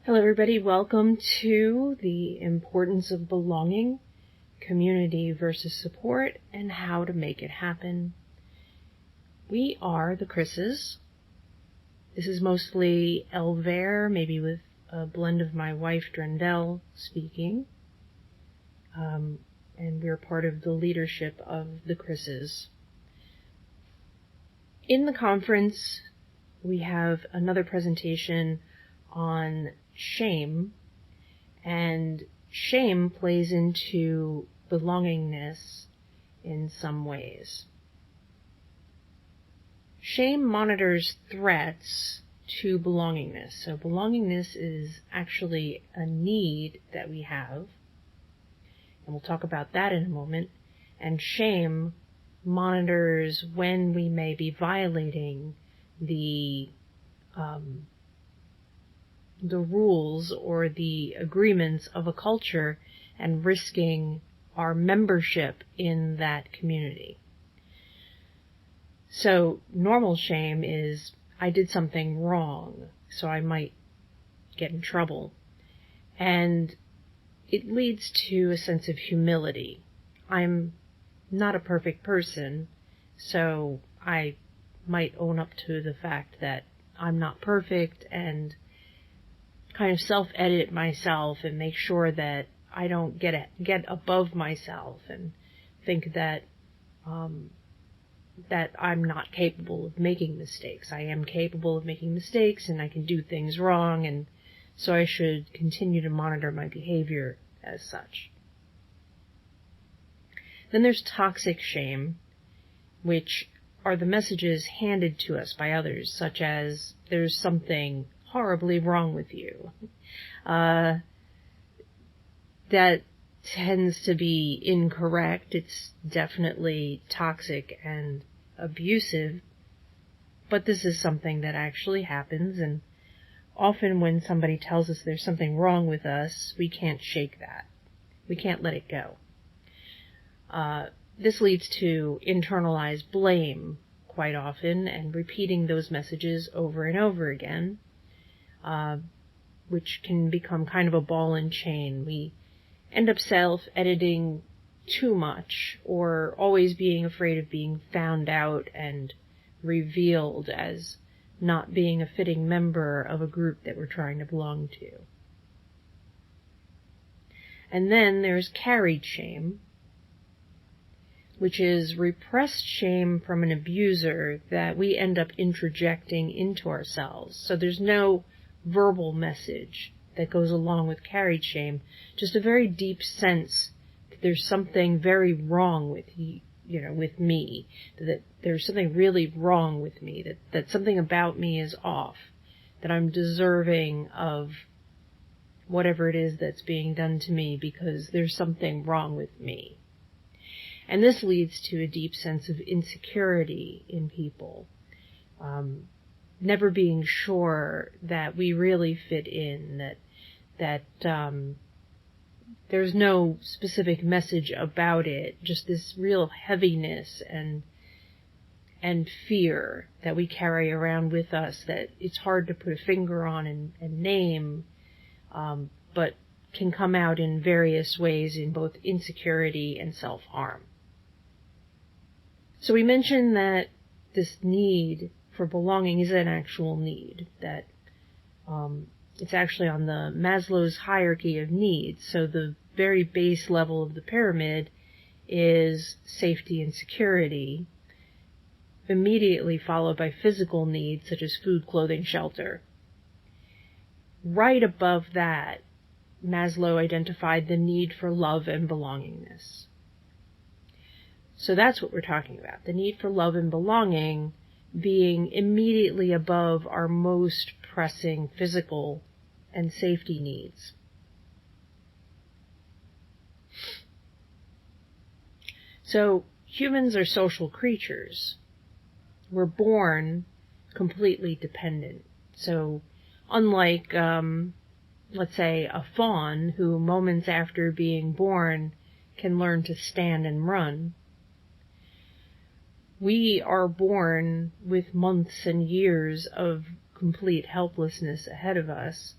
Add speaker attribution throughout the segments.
Speaker 1: Hello everybody, welcome to the importance of belonging, community versus support, and how to make it happen. We are the Crisses. This is mostly Elvere, maybe with a blend of my wife Drendel speaking. And we're part of the leadership of the Crisses. In the conference, we have another presentation on shame, and shame plays into belongingness in some ways. Shame monitors threats to belongingness. So belongingness is actually a need that we have, and we'll talk about that in a moment. And shame monitors when we may be violating the rules or the agreements of a culture and risking our membership in that community. So normal shame is, I did something wrong, so I might get in trouble. And it leads to a sense of humility. I'm not a perfect person, so I might own up to the fact that I'm not perfect and kind of self-edit myself and make sure that I don't get above myself and think that that I'm not capable of making mistakes. I am capable of making mistakes and I can do things wrong, and so I should continue to monitor my behavior as such. Then there's toxic shame, which are the messages handed to us by others, such as there's something horribly wrong with you. That tends to be incorrect. It's definitely toxic and abusive, but this is something that actually happens, and often when somebody tells us there's something wrong with us, we can't shake that. We can't let it go. This leads to internalized blame quite often and repeating those messages over and over again, which can become kind of a ball and chain. We end up self-editing too much, or always being afraid of being found out and revealed as not being a fitting member of a group that we're trying to belong to. And then there's carried shame, which is repressed shame from an abuser that we end up introjecting into ourselves. So there's no verbal message that goes along with carried shame, just a very deep sense that there's something very wrong with with me, that there's something really wrong with me, that something about me is off, that I'm deserving of whatever it is that's being done to me because there's something wrong with me. And this leads to a deep sense of insecurity in people, never being sure that we really fit in, that there's no specific message about it, just this real heaviness and fear that we carry around with us that it's hard to put a finger on and name, but can come out in various ways in both insecurity and self-harm. So we mentioned that this need for belonging is an actual need, that it's actually on the Maslow's hierarchy of needs. So the very base level of the pyramid is safety and security, immediately followed by physical needs such as food, clothing, shelter. Right above that, Maslow identified the need for love and belongingness. So that's what we're talking about, the need for love and belonging being immediately above our most pressing physical and safety needs. So humans are social creatures. We're born completely dependent. So unlike, let's say, a fawn who moments after being born can learn to stand and run, we are born with months and years of complete helplessness ahead of us,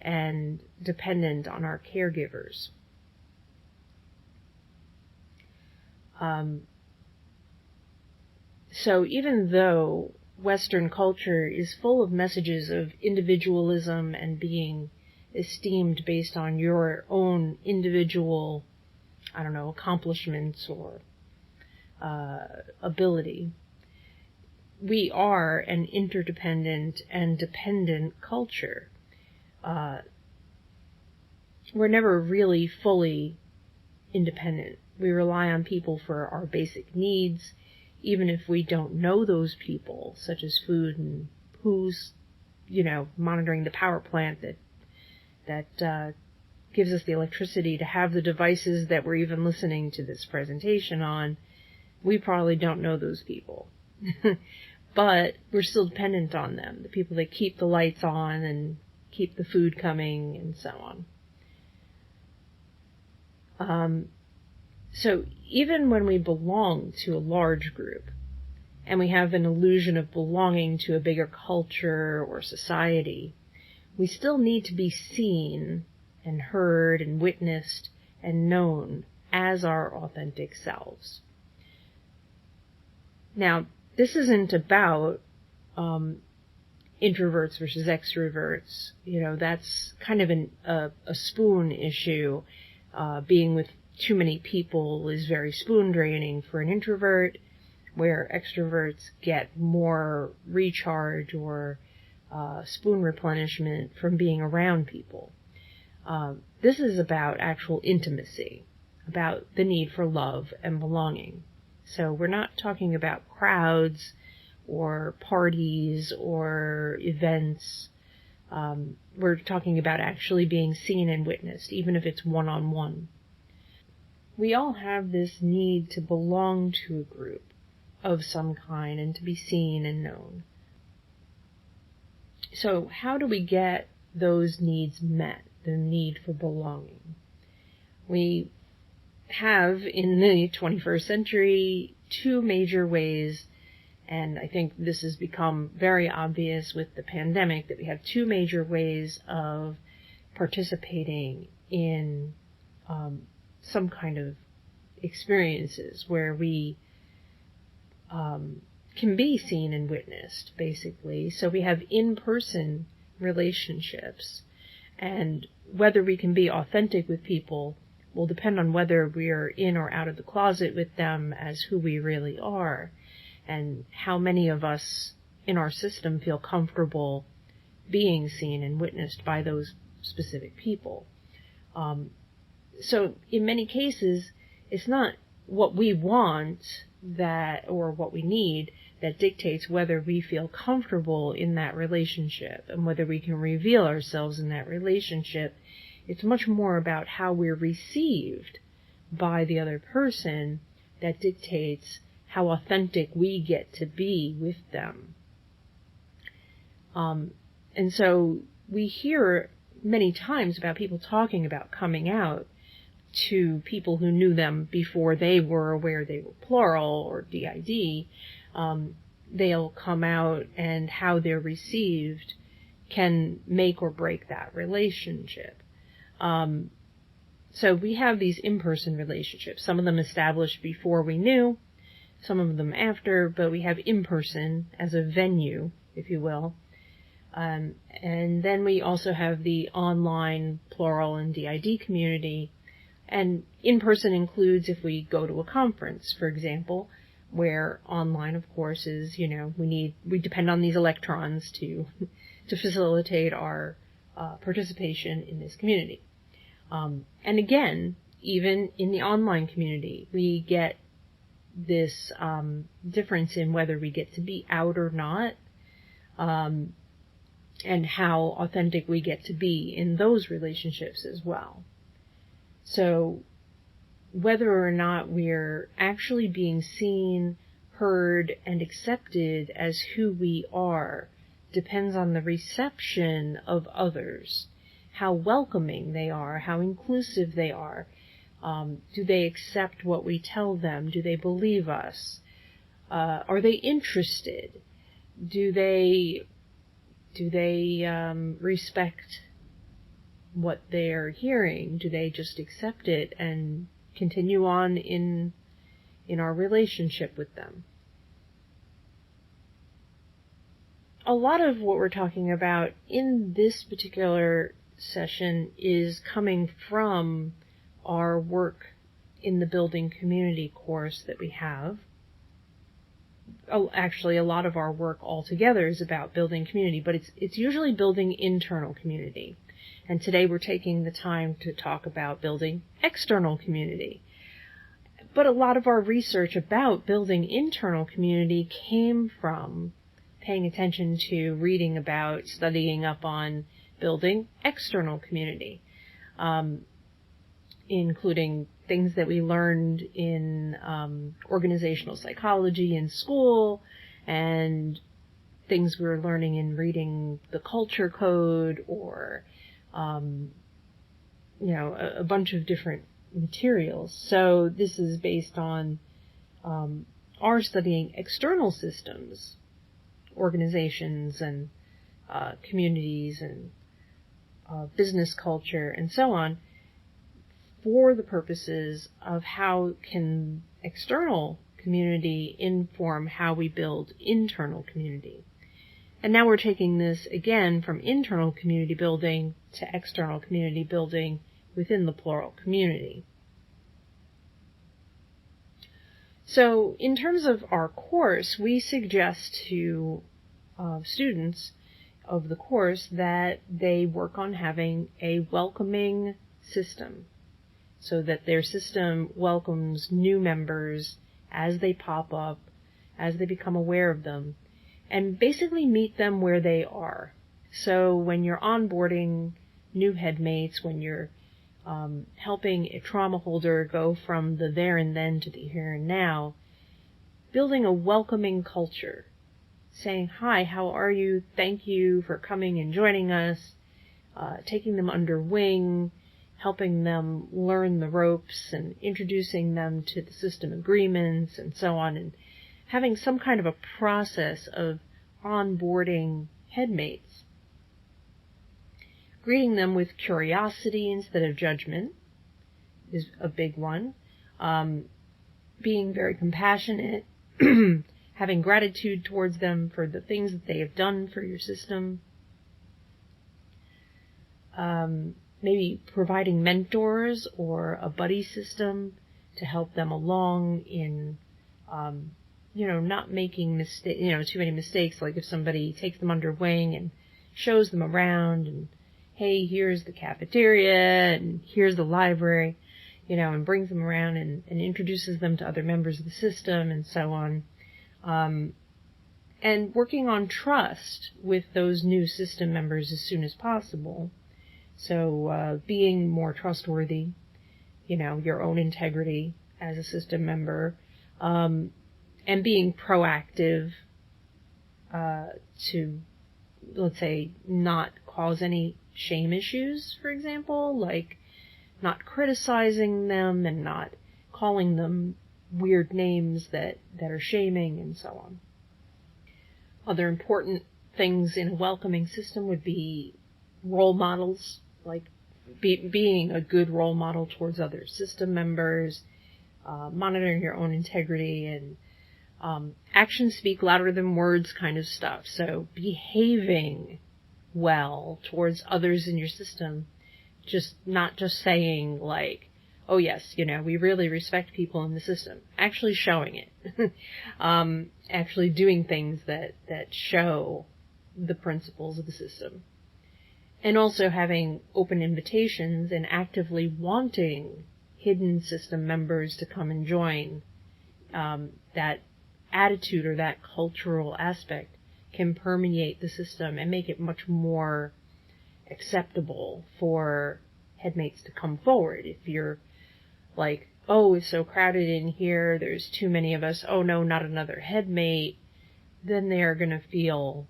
Speaker 1: and dependent on our caregivers. So even though Western culture is full of messages of individualism and being esteemed based on your own individual, accomplishments or ability, we are an interdependent and dependent culture. We're never really fully independent. We rely on people for our basic needs, even if we don't know those people, such as food and who's, monitoring the power plant that gives us the electricity to have the devices that we're even listening to this presentation on. We probably don't know those people. But we're still dependent on them, the people that keep the lights on and keep the food coming and so on. So even when we belong to a large group, and we have an illusion of belonging to a bigger culture or society, we still need to be seen and heard and witnessed and known as our authentic selves. Now, this isn't about introverts versus extroverts. That's kind of a spoon issue. Being with too many people is very spoon draining for an introvert, where extroverts get more recharge or spoon replenishment from being around people. This is about actual intimacy, about the need for love and belonging. So we're not talking about crowds or parties or events. We're talking about actually being seen and witnessed, even if it's one-on-one. We all have this need to belong to a group of some kind and to be seen and known. So how do we get those needs met, the need for belonging? We have, in the 21st century, two major ways, and I think this has become very obvious with the pandemic, that we have two major ways of participating in some kind of experiences where we can be seen and witnessed, basically. So we have in-person relationships, and whether we can be authentic with people will depend on whether we are in or out of the closet with them as who we really are, and how many of us in our system feel comfortable being seen and witnessed by those specific people. So in many cases, it's not what we want or what we need that dictates whether we feel comfortable in that relationship and whether we can reveal ourselves in that relationship. It's much more about how we're received by the other person that dictates how authentic we get to be with them. And so we hear many times about people talking about coming out to people who knew them before they were aware they were plural or DID. They'll come out, and how they're received can make or break that relationship. So we have these in-person relationships, some of them established before we knew, some of them after, but we have in-person as a venue, if you will. And then we also have the online plural and DID community. And in-person includes if we go to a conference, for example, where online, of course, is, we depend on these electrons to facilitate our participation in this community. And again, even in the online community, we get this difference in whether we get to be out or not, and how authentic we get to be in those relationships as well. So whether or not we're actually being seen, heard, and accepted as who we are depends on the reception of others, how welcoming they are, how inclusive they are. Do they accept what we tell them? Do they believe us? Are they interested? Do they respect what they're hearing? Do they just accept it and continue on in our relationship with them? A lot of what we're talking about in this particular session is coming from our work in the Building Community course that we have. Actually, a lot of our work altogether is about building community, but it's usually building internal community. And today we're taking the time to talk about building external community. But a lot of our research about building internal community came from paying attention to reading about, studying up on building external community, including things that we learned in organizational psychology in school, and things we were learning in reading the culture code, or a bunch of different materials. So this is based on our studying external systems, organizations and communities and business culture and so on, for the purposes of how can external community inform how we build internal community. And now we're taking this again from internal community building to external community building within the plural community. So in terms of our course, we suggest to students of the course that they work on having a welcoming system, so that their system welcomes new members as they pop up, as they become aware of them, and basically meet them where they are. So when you're onboarding new headmates, when you're helping a trauma holder go from the there and then to the here and now, building a welcoming culture, saying, hi, how are you? Thank you for coming and joining us, taking them under wing, helping them learn the ropes and introducing them to the system agreements and so on, and having some kind of a process of onboarding headmates. Greeting them with curiosity instead of judgment is a big one. Being very compassionate, having gratitude towards them for the things that they have done for your system. Maybe providing mentors or a buddy system to help them along in, not making too many mistakes. Like if somebody takes them under wing and shows them around and, hey, here's the cafeteria and here's the library, and brings them around and introduces them to other members of the system and so on. And working on trust with those new system members as soon as possible. So being more trustworthy, your own integrity as a system member, and being proactive to, let's say, not cause any shame issues, for example, like not criticizing them and not calling them weird names that are shaming and so on. Other important things in a welcoming system would be role models, like being a good role model towards other system members, monitoring your own integrity, and actions speak louder than words kind of stuff. So behaving well towards others in your system, not just saying like, oh yes, we really respect people in the system. Actually showing it. Actually doing things that show the principles of the system. And also having open invitations and actively wanting hidden system members to come and join. That attitude or that cultural aspect can permeate the system and make it much more acceptable for headmates to come forward. If you're like, oh, it's so crowded in here, there's too many of us, oh no, not another headmate, then they're going to feel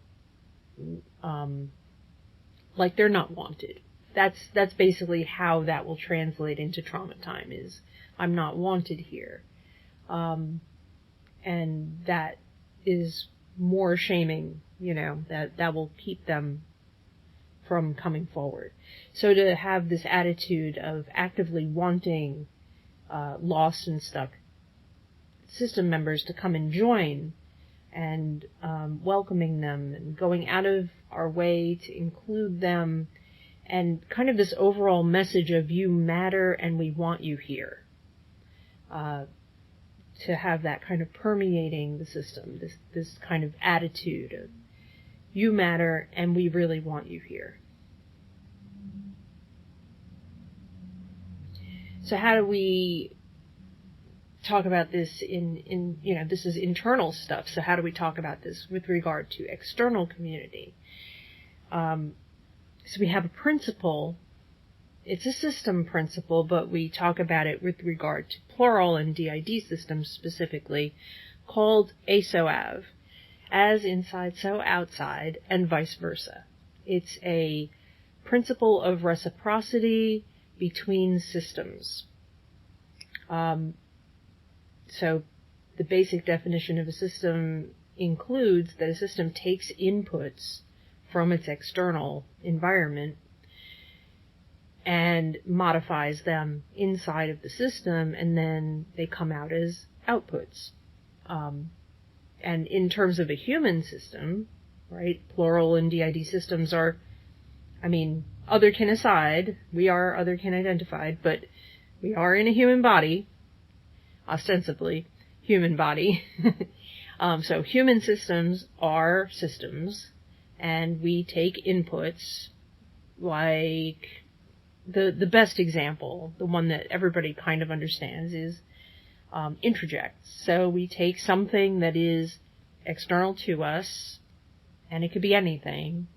Speaker 1: like they're not wanted. That's basically how that will translate into trauma time, is I'm not wanted here. And that is more shaming, that will keep them from coming forward. So to have this attitude of actively wanting lost and stuck system members to come and join, and welcoming them and going out of our way to include them, and kind of this overall message of you matter and we want you here. To have that kind of permeating the system, this kind of attitude of you matter and we really want you here. So how do we talk about this in this is internal stuff, so how do we talk about this with regard to external community? So we have a principle. It's a system principle, but we talk about it with regard to plural and DID systems specifically, called ASOAV, as inside so outside, and vice versa. It's a principle of reciprocity between systems. So the basic definition of a system includes that a system takes inputs from its external environment and modifies them inside of the system, and then they come out as outputs. And in terms of a human system, right, plural and DID systems are, otherkin aside, we are otherkin identified, but we are in a human body, ostensibly human body. So human systems are systems, and we take inputs like the best example, the one that everybody kind of understands, is introject. So we take something that is external to us, and it could be anything.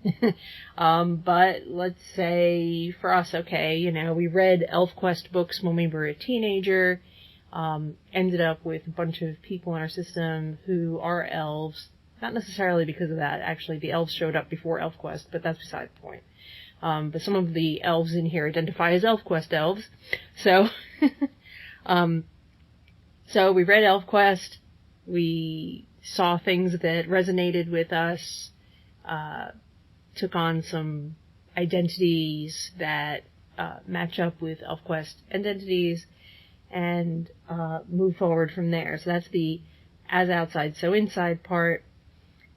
Speaker 1: But let's say for us, we read ElfQuest books when we were a teenager, ended up with a bunch of people in our system who are elves. Not necessarily because of that. Actually, the elves showed up before ElfQuest, but that's beside the point. But some of the elves in here identify as ElfQuest elves. So, so we read ElfQuest. We saw things that resonated with us, took on some identities that match up with ElfQuest identities, and move forward from there. So that's the as outside, so inside part.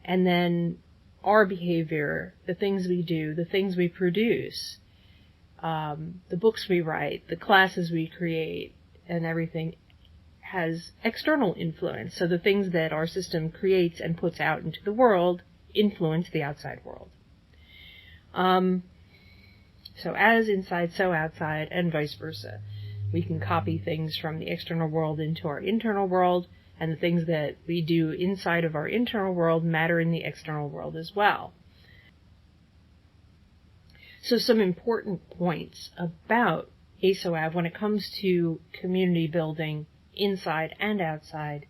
Speaker 1: And then our behavior, the things we do, the things we produce, the books we write, the classes we create, and everything has external influence. So the things that our system creates and puts out into the world influence the outside world. So as inside, so outside, and vice versa. We can copy things from the external world into our internal world, and the things that we do inside of our internal world matter in the external world as well. So some important points about ASOAV when it comes to community building inside and outside.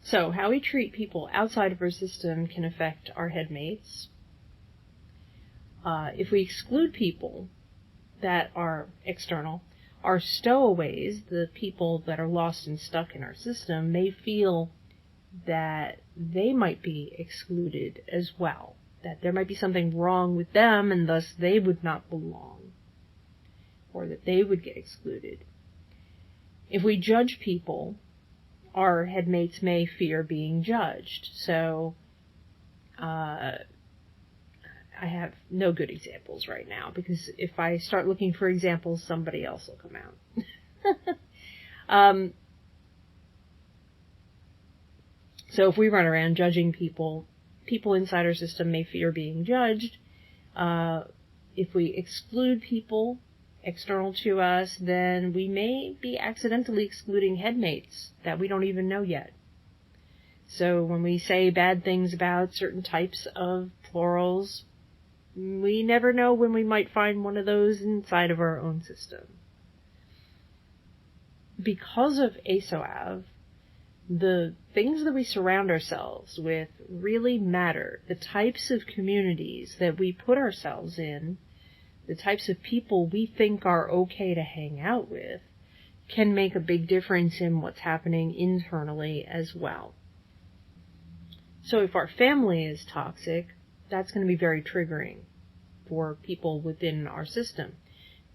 Speaker 1: So how we treat people outside of our system can affect our headmates. If we exclude people that are external, our stowaways, the people that are lost and stuck in our system, may feel that they might be excluded as well, that there might be something wrong with them and thus they would not belong, or that they would get excluded. If we judge people, our headmates may fear being judged. So I have no good examples right now, because if I start looking for examples, somebody else will come out. So if we run around judging people, people inside our system may fear being judged. If we exclude people external to us, then we may be accidentally excluding headmates that we don't even know yet. So when we say bad things about certain types of plurals, we never know when we might find one of those inside of our own system. Because of ASOAV, the things that we surround ourselves with really matter. The types of communities that we put ourselves in, the types of people we think are okay to hang out with, can make a big difference in what's happening internally as well. So if our family is toxic, that's going to be very triggering. for people within our system.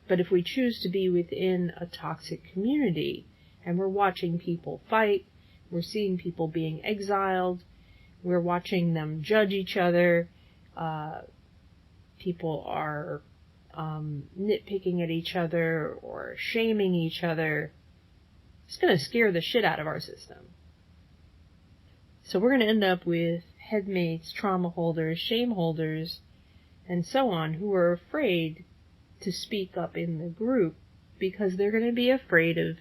Speaker 1: But if we choose to be within a toxic community, and we're watching people fight, we're seeing people being exiled, we're watching them judge each other, people are nitpicking at each other or shaming each other, it's going to scare the shit out of our system. So we're going to end up with headmates, trauma holders, shame holders, and so on, who are afraid to speak up in the group because they're going to be afraid of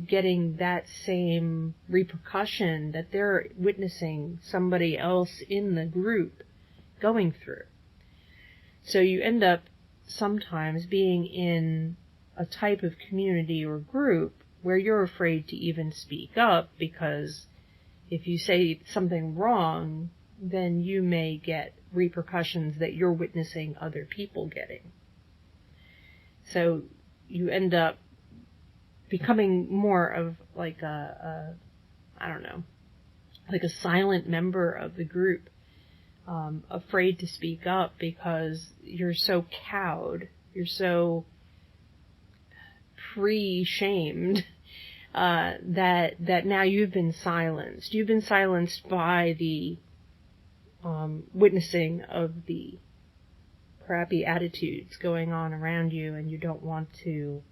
Speaker 1: getting that same repercussion that they're witnessing somebody else in the group going through. So you end up sometimes being in a type of community or group where you're afraid to even speak up, because if you say something wrong, then you may get repercussions that you're witnessing other people getting. So you end up becoming more of like a silent member of the group, afraid to speak up because you're so cowed, you're so pre-shamed, that now you've been silenced. You've been silenced by the witnessing of the crappy attitudes going on around you, and you don't want to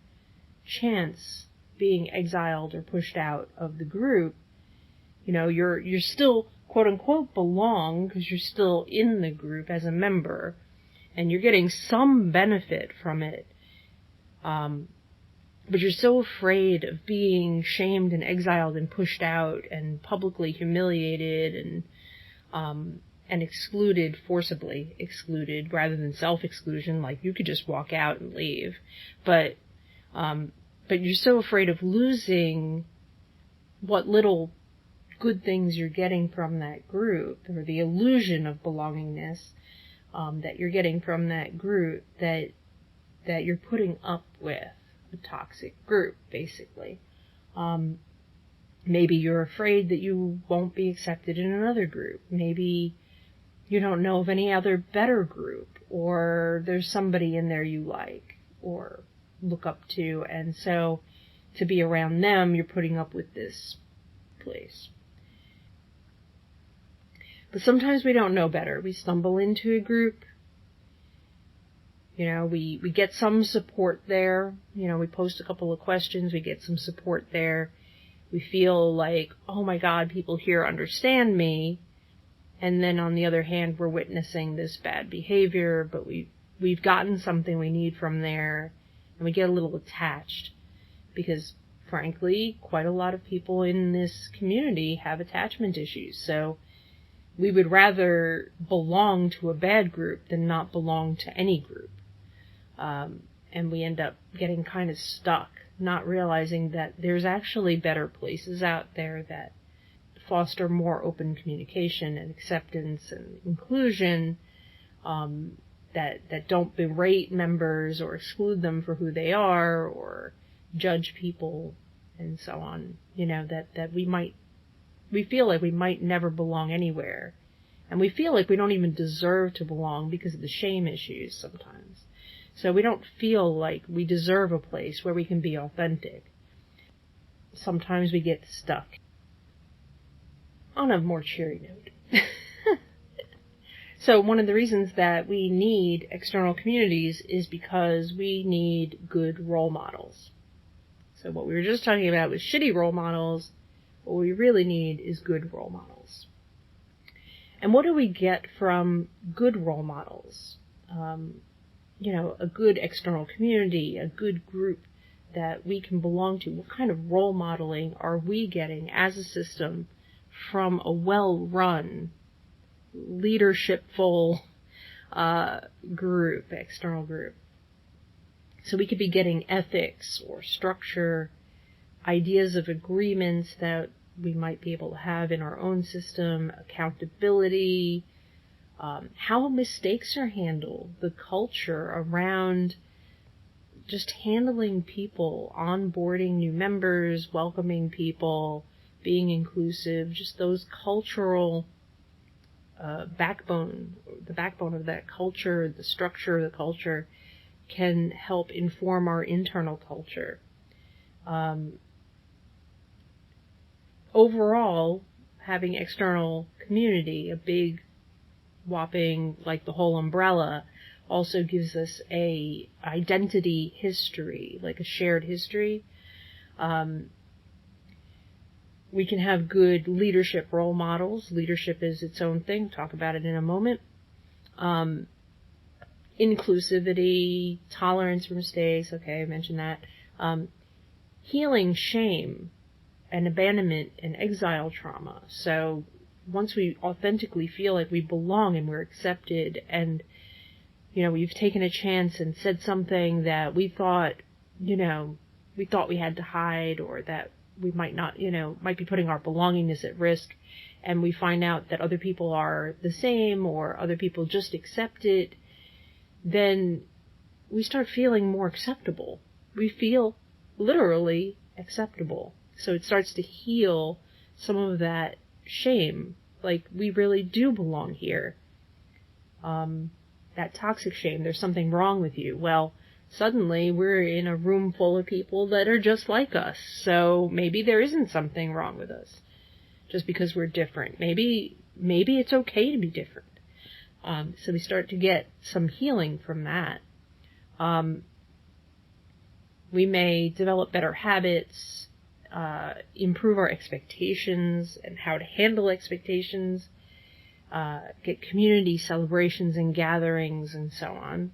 Speaker 1: chance being exiled or pushed out of the group. You know, you're still quote unquote belong because you're still in the group as a member and you're getting some benefit from it. But you're so afraid of being shamed and exiled and pushed out and publicly humiliated and excluded, forcibly excluded, rather than self-exclusion, like you could just walk out and leave. But you're so afraid of losing what little good things you're getting from that group, or the illusion of belongingness that you're getting from that group, that you're putting up with a toxic group, basically. Maybe you're afraid that you won't be accepted in another group. Maybe you don't know of any other better group, or there's somebody in there you like or look up to, and so to be around them, you're putting up with this place. But sometimes we don't know better. We stumble into a group. You know, we get some support there. You know, we post a couple of questions, we get some support there. We feel like, oh my God, people here understand me. And then on the other hand, we're witnessing this bad behavior, but we've gotten something we need from there, and we get a little attached. Because, frankly, quite a lot of people in this community have attachment issues. So we would rather belong to a bad group than not belong to any group. And we end up getting kind of stuck, not realizing that there's actually better places out there that foster more open communication and acceptance and inclusion, that don't berate members or exclude them for who they are or judge people and so on. You know, that we feel like we might never belong anywhere. And we feel like we don't even deserve to belong because of the shame issues sometimes. So we don't feel like we deserve a place where we can be authentic. Sometimes we get stuck. On a more cheery note. So one of the reasons that we need external communities is because we need good role models. So what we were just talking about was shitty role models. What we really need is good role models. And what do we get from good role models? You know, a good external community, a good group that we can belong to. What kind of role modeling are we getting as a system from a well-run, leadershipful group, external group? So we could be getting ethics or structure, ideas of agreements that we might be able to have in our own system, accountability, how mistakes are handled, the culture around just handling people, onboarding new members, welcoming people, being inclusive, just those cultural backbone, the backbone of that culture, the structure of the culture, can help inform our internal culture. Overall, having external community, a big whopping, like the whole umbrella, also gives us a identity history, like a shared history. We can have good leadership role models. Leadership is its own thing. We'll talk about it in a moment. Inclusivity, tolerance for mistakes. Okay, I mentioned that. Healing shame and abandonment and exile trauma. So once we authentically feel like we belong and we're accepted, and we've taken a chance and said something that we thought we had to hide, or that we might not, might be putting our belongingness at risk, and we find out that other people are the same, or other people just accept it, then we start feeling more acceptable. We feel literally acceptable. So it starts to heal some of that shame, like we really do belong here. That toxic shame, there's something wrong with you. Well, suddenly we're in a room full of people that are just like us. So maybe there isn't something wrong with us just because we're different. Maybe it's okay to be different. So we start to get some healing from that. We may develop better habits, improve our expectations and how to handle expectations, get community celebrations and gatherings and so on.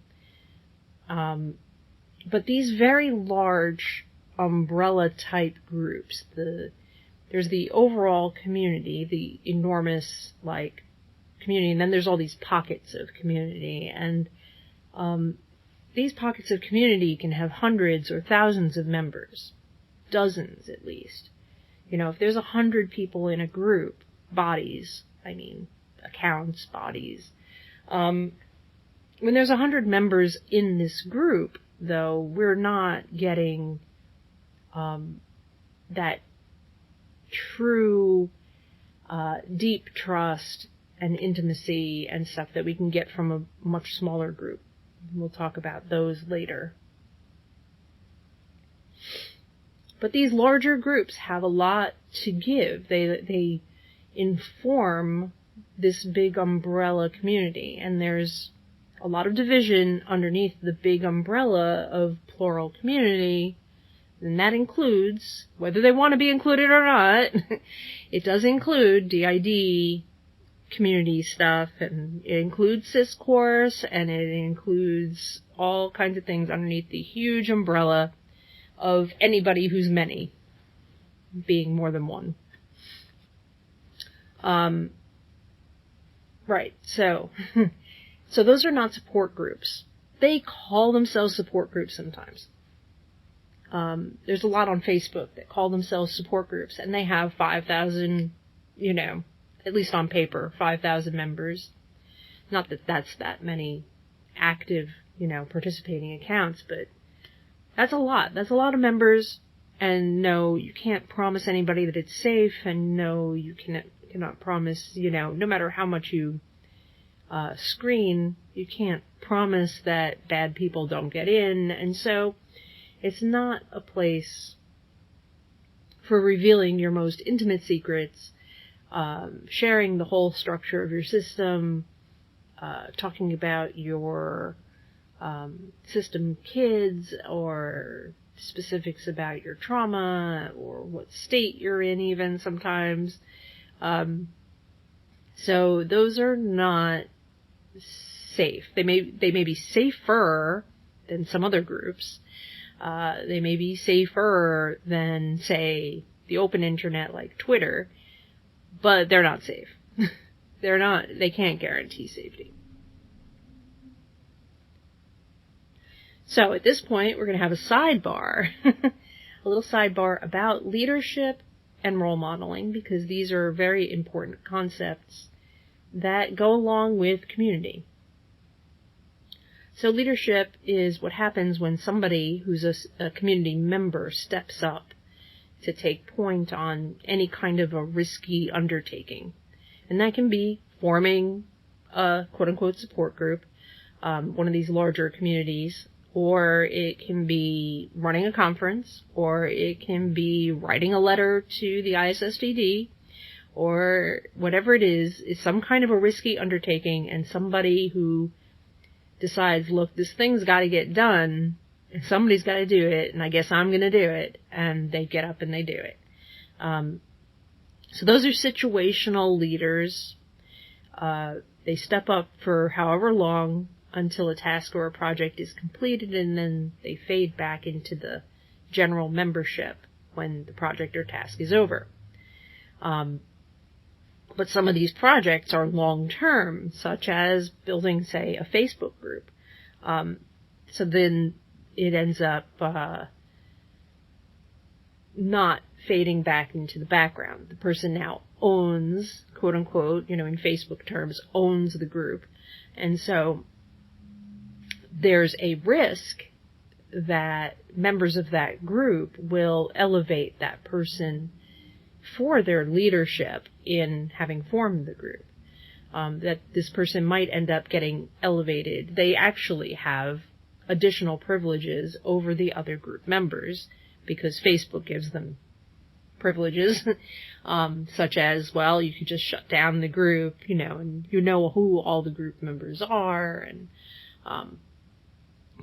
Speaker 1: But these very large umbrella type groups, there's the overall community, the enormous community, and then there's all these pockets of community, and these pockets of community can have hundreds or thousands of members, dozens at least. If there's 100 people in a group, accounts, bodies, when there's 100 members in this group, though, we're not getting that true deep trust and intimacy and stuff that we can get from a much smaller group. We'll talk about those later. But these larger groups have a lot to give. They inform this big umbrella community, and there's a lot of division underneath the big umbrella of plural community, and that includes, whether they want to be included or not, it does include DID community stuff, and it includes ciscourse, and it includes all kinds of things underneath the huge umbrella of anybody who's many, being more than one. Right, so those are not support groups. They call themselves support groups sometimes. There's a lot on Facebook that call themselves support groups, and they have 5,000, at least on paper, 5,000 members. Not that that's that many active, participating accounts, but that's a lot. That's a lot of members, and no, you can't promise anybody that it's safe, and no, you cannot promise, no matter how much you screen, you can't promise that bad people don't get in, and so it's not a place for revealing your most intimate secrets, sharing the whole structure of your system, talking about your system kids, or specifics about your trauma, or what state you're in even sometimes. So those are not safe. They may be safer than some other groups. They may be safer than, say, the open internet like Twitter, but they're not safe. They can't guarantee safety. So at this point, we're going to have a sidebar, a little sidebar about leadership and role modeling, because these are very important concepts that go along with community. So leadership is what happens when somebody who's a community member steps up to take point on any kind of a risky undertaking. And that can be forming a quote-unquote support group, one of these larger communities, or it can be running a conference, or it can be writing a letter to the ISSDD, or whatever it is some kind of a risky undertaking, and somebody who decides, look, this thing's got to get done, and somebody's got to do it, and I guess I'm going to do it, and they get up and they do it. So those are situational leaders. They step up for however long until a task or a project is completed, and then they fade back into the general membership when the project or task is over. But some of these projects are long-term, such as building, say, a Facebook group. So then it ends up not fading back into the background. The person now owns, quote-unquote, in Facebook terms, owns the group. And so there's a risk that members of that group will elevate that person for their leadership in having formed the group. That this person might end up getting elevated. They actually have additional privileges over the other group members because Facebook gives them privileges, such as, well, you could just shut down the group, and you know who all the group members are, and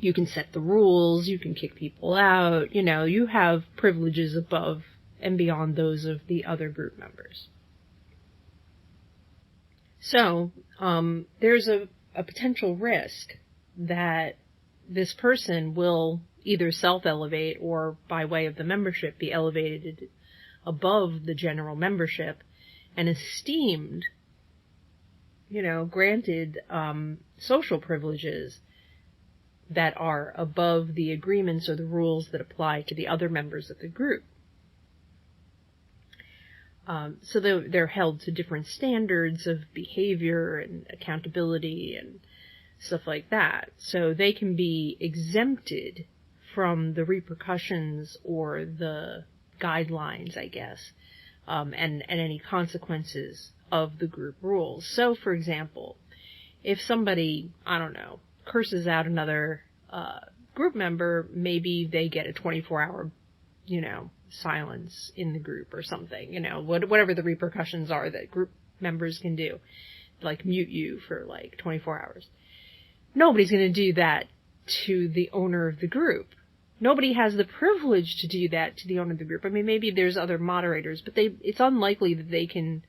Speaker 1: you can set the rules, you can kick people out, you have privileges above and beyond those of the other group members. So, there's a potential risk that this person will either self-elevate or by way of the membership be elevated above the general membership and esteemed, granted social privileges that are above the agreements or the rules that apply to the other members of the group. So they're held to different standards of behavior and accountability and stuff like that. So they can be exempted from the repercussions or the guidelines, I guess, and any consequences of the group rules. So, for example, if somebody, curses out another group member, maybe they get a 24-hour, silence in the group or something, whatever the repercussions are that group members can do, like mute you for 24 hours. Nobody's going to do that to the owner of the group. Nobody has the privilege to do that to the owner of the group. I mean, maybe there's other moderators, but it's unlikely that they can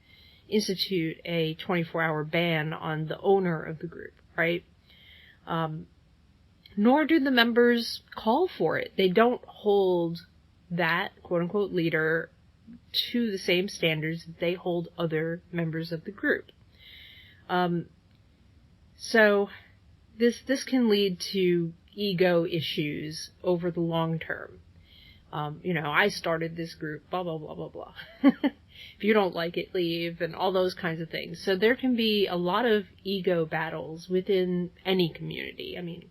Speaker 1: institute a 24-hour ban on the owner of the group, right? Nor do the members call for it. They don't hold that quote-unquote leader to the same standards that they hold other members of the group. So this can lead to ego issues over the long term. I started this group, blah, blah, blah, blah, blah. If you don't like it, leave, and all those kinds of things. So there can be a lot of ego battles within any community. I mean,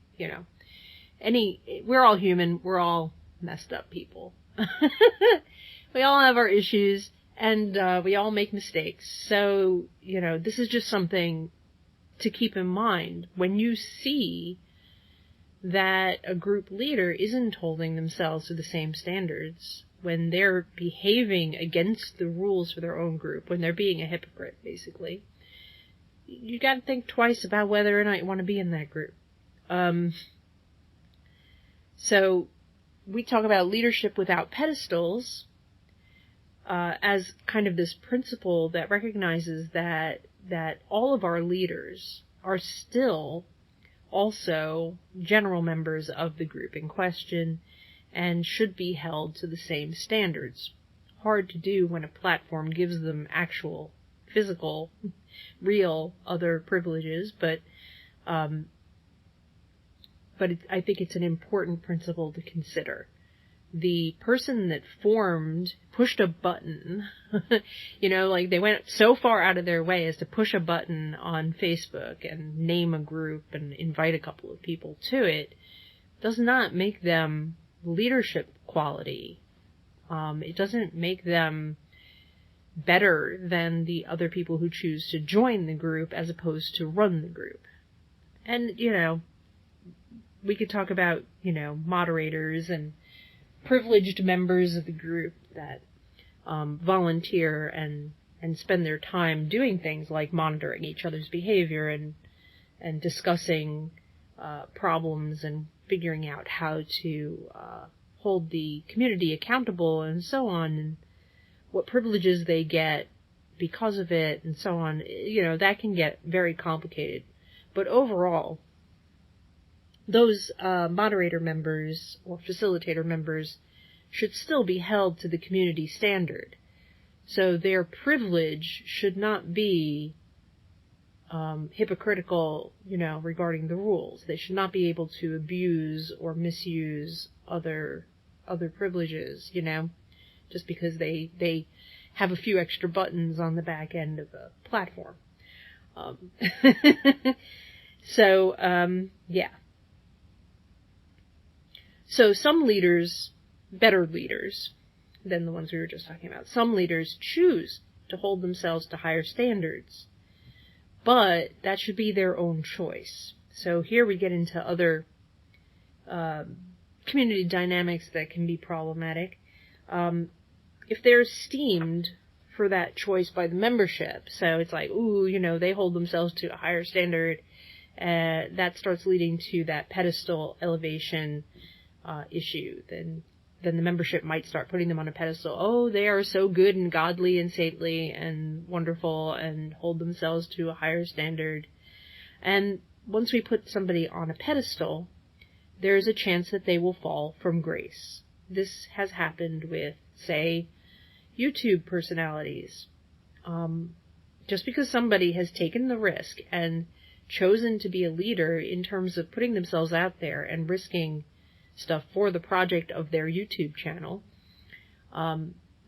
Speaker 1: we're all human, we're all messed up people. We all have our issues, and we all make mistakes. So, this is just something to keep in mind when you see that a group leader isn't holding themselves to the same standards, when they're behaving against the rules for their own group, when they're being a hypocrite, basically. You got to think twice about whether or not you want to be in that group. So we talk about leadership without pedestals as kind of this principle that recognizes that all of our leaders are still also general members of the group in question and should be held to the same standards. Hard to do when a platform gives them actual, physical, real other privileges, but I think it's an important principle to consider. The person that pushed a button, they went so far out of their way as to push a button on Facebook and name a group and invite a couple of people to it, does not make them leadership quality. It doesn't make them better than the other people who choose to join the group as opposed to run the group. And, we could talk about, moderators and privileged members of the group that volunteer and spend their time doing things like monitoring each other's behavior and discussing problems and figuring out how to hold the community accountable and so on, and what privileges they get because of it and so on. That can get very complicated. But overall, those moderator members or facilitator members should still be held to the community standard. So their privilege should not be hypocritical, regarding the rules. They should not be able to abuse or misuse other privileges, just because they have a few extra buttons on the back end of a platform. Yeah. So some leaders, better leaders than the ones we were just talking about, some leaders choose to hold themselves to higher standards, but that should be their own choice. So here we get into other community dynamics that can be problematic. If they're esteemed for that choice by the membership, so it's like, they hold themselves to a higher standard, that starts leading to that pedestal elevation issue. Then the membership might start putting them on a pedestal. Oh, they are so good and godly and saintly and wonderful, and hold themselves to a higher standard. And once we put somebody on a pedestal, there's a chance that they will fall from grace. This has happened with, say, YouTube personalities. Just because somebody has taken the risk and chosen to be a leader in terms of putting themselves out there and risking stuff for the project of their YouTube channel,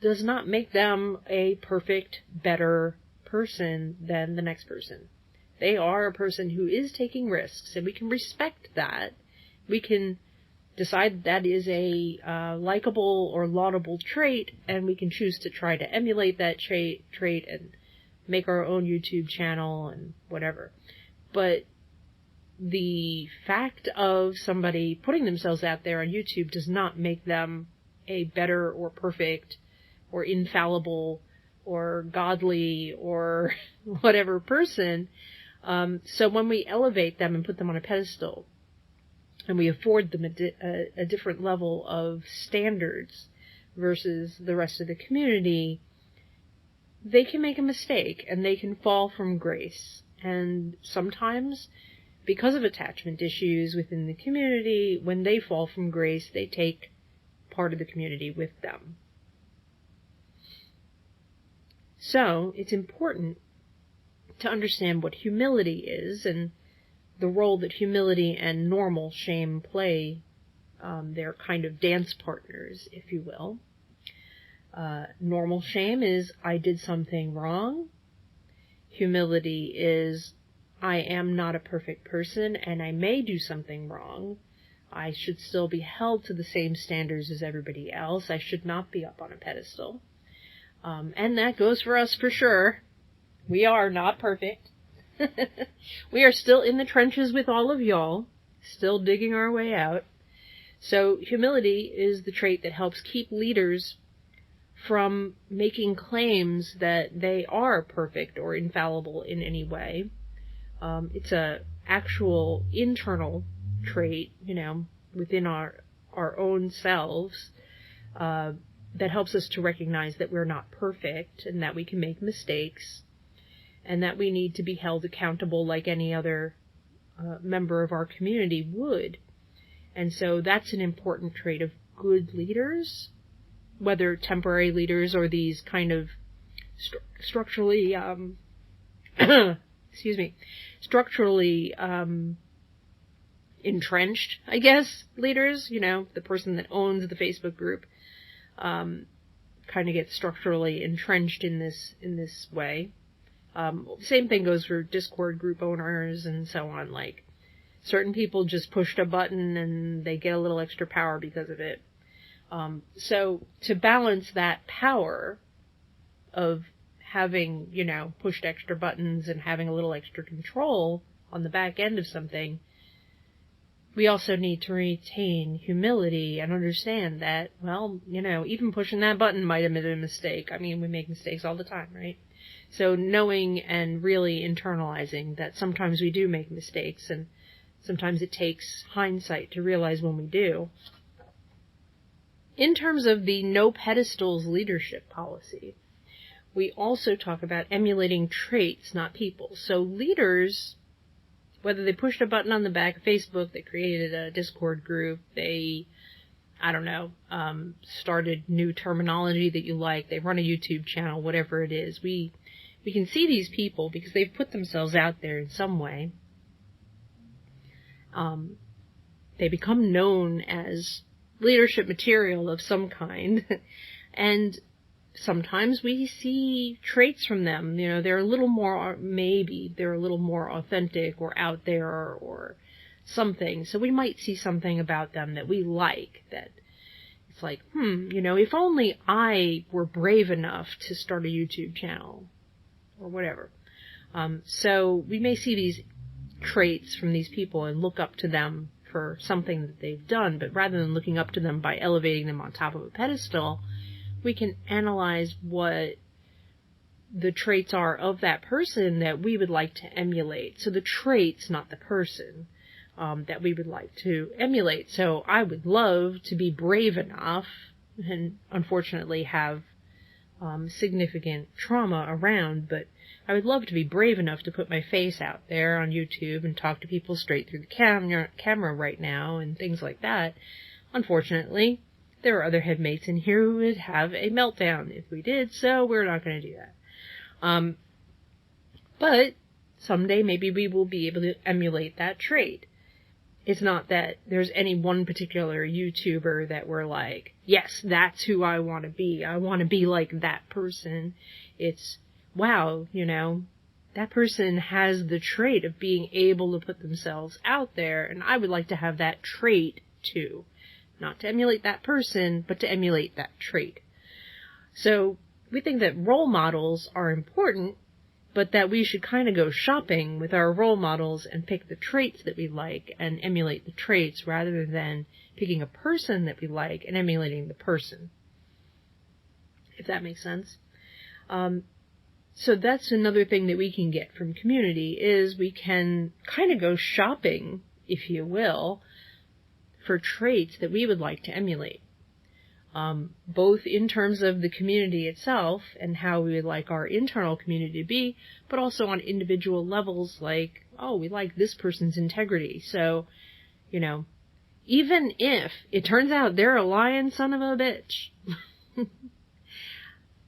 Speaker 1: does not make them a perfect, better person than the next person. They are a person who is taking risks, and we can respect that. We can decide that is a likable or laudable trait, and we can choose to try to emulate that trait and make our own YouTube channel and whatever. But the fact of somebody putting themselves out there on YouTube does not make them a better or perfect or infallible or godly or whatever person. So when we elevate them and put them on a pedestal, and we afford them a different level of standards versus the rest of the community, they can make a mistake and they can fall from grace. And sometimes, because of attachment issues within the community, when they fall from grace, they take part of the community with them. So, it's important to understand what humility is and the role that humility and normal shame play. They're kind of dance partners, if you will. Normal shame is, I did something wrong. Humility is, I am not a perfect person, and I may do something wrong. I should still be held to the same standards as everybody else. I should not be up on a pedestal. And that goes for us for sure. We are not perfect. We are still in the trenches with all of y'all, still digging our way out. So humility is the trait that helps keep leaders from making claims that they are perfect or infallible in any way. It's a actual internal trait, within our own selves, that helps us to recognize that we're not perfect and that we can make mistakes and that we need to be held accountable like any other member of our community would. And so that's an important trait of good leaders, whether temporary leaders or these kind of structurally entrenched, I guess, leaders. The person that owns the Facebook group kind of gets structurally entrenched in this way. Same thing goes for Discord group owners and so on. Like, certain people just pushed a button and they get a little extra power because of it. So to balance that power of having, pushed extra buttons and having a little extra control on the back end of something, we also need to retain humility and understand that, well, even pushing that button might have been a mistake. I mean, we make mistakes all the time, right? So knowing and really internalizing that sometimes we do make mistakes, and sometimes it takes hindsight to realize when we do. In terms of the no pedestals leadership policy, we also talk about emulating traits, not people. So leaders, whether they pushed a button on the back of Facebook, they created a Discord group, they, started new terminology that you like, they run a YouTube channel, whatever it is, we can see these people because they've put themselves out there in some way. They become known as leadership material of some kind, and sometimes we see traits from them. They're a little more authentic or out there or something. So we might see something about them that we like, that it's like, if only I were brave enough to start a YouTube channel or whatever. So we may see these traits from these people and look up to them for something that they've done, but rather than looking up to them by elevating them on top of a pedestal, we can analyze what the traits are of that person that we would like to emulate. So the traits, not the person, that we would like to emulate. So I would love to be brave enough, and unfortunately have significant trauma around, but I would love to be brave enough to put my face out there on YouTube and talk to people straight through the camera right now and things like that. Unfortunately, there are other headmates in here who would have a meltdown if we did, so we're not going to do that. But someday maybe we will be able to emulate that trait. It's not that there's any one particular YouTuber that we're like, yes, that's who I want to be. I want to be like that person. It's, wow, that person has the trait of being able to put themselves out there, and I would like to have that trait too. Not to emulate that person, but to emulate that trait. So we think that role models are important, but that we should kind of go shopping with our role models and pick the traits that we like and emulate the traits rather than picking a person that we like and emulating the person. If that makes sense. So that's another thing that we can get from community, is we can kind of go shopping, if you will, for traits that we would like to emulate. Both in terms of the community itself and how we would like our internal community to be, but also on individual levels like, oh, we like this person's integrity. So, even if it turns out they're a lying son of a bitch,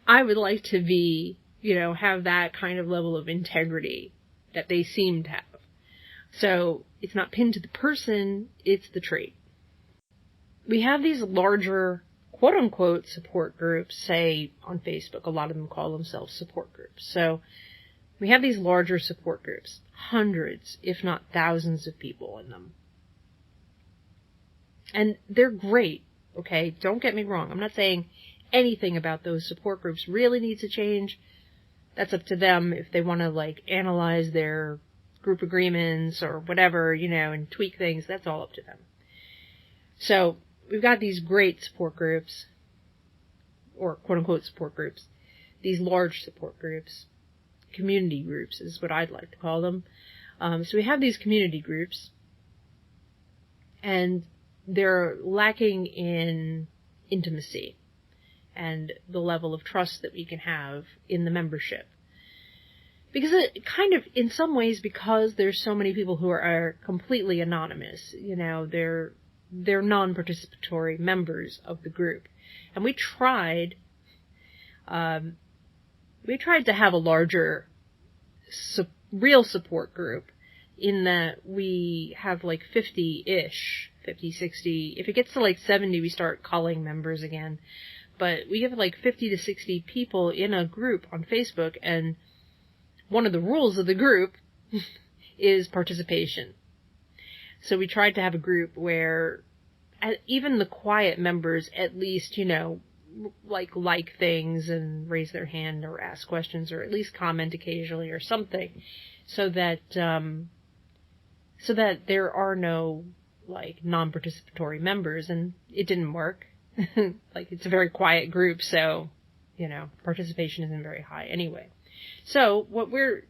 Speaker 1: I would like to be, have that kind of level of integrity that they seem to have. So it's not pinned to the person, it's the trait. We have these larger quote-unquote support groups, say on Facebook. A lot of them call themselves support groups. So we have these larger support groups, hundreds, if not thousands of people in them. And they're great, okay? Don't get me wrong. I'm not saying anything about those support groups really needs to change. That's up to them if they want to, analyze their group agreements or whatever, and tweak things. That's all up to them. So we've got these great support groups, or quote-unquote support groups, these large support groups, community groups is what I'd like to call them. So we have these community groups, and they're lacking in intimacy and the level of trust that we can have in the membership. Because it kind of, in some ways, because there's so many people who are completely anonymous, they're non-participatory members of the group. And we tried to have a larger real support group, in that we have 50-ish, 50, 60. If it gets to 70, we start calling members again. But we have 50 to 60 people in a group on Facebook, and one of the rules of the group is participation. So we tried to have a group where even the quiet members at least, like things and raise their hand or ask questions or at least comment occasionally or something, so that there are no like non-participatory members. And it didn't work. Like, it's a very quiet group, so participation isn't very high anyway. So what we're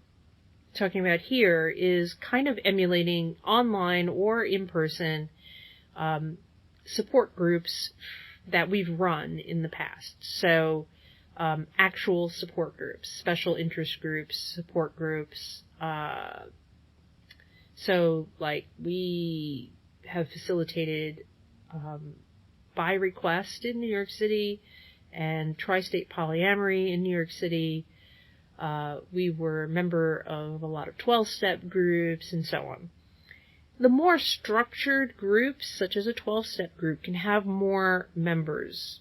Speaker 1: talking about here is kind of emulating online or in-person support groups that we've run in the past. So actual support groups, special interest groups, support groups. So like we have facilitated by request in New York City and tri-state polyamory in New York City. We were a member of a lot of 12-step groups and so on. The more structured groups, such as a 12-step group, can have more members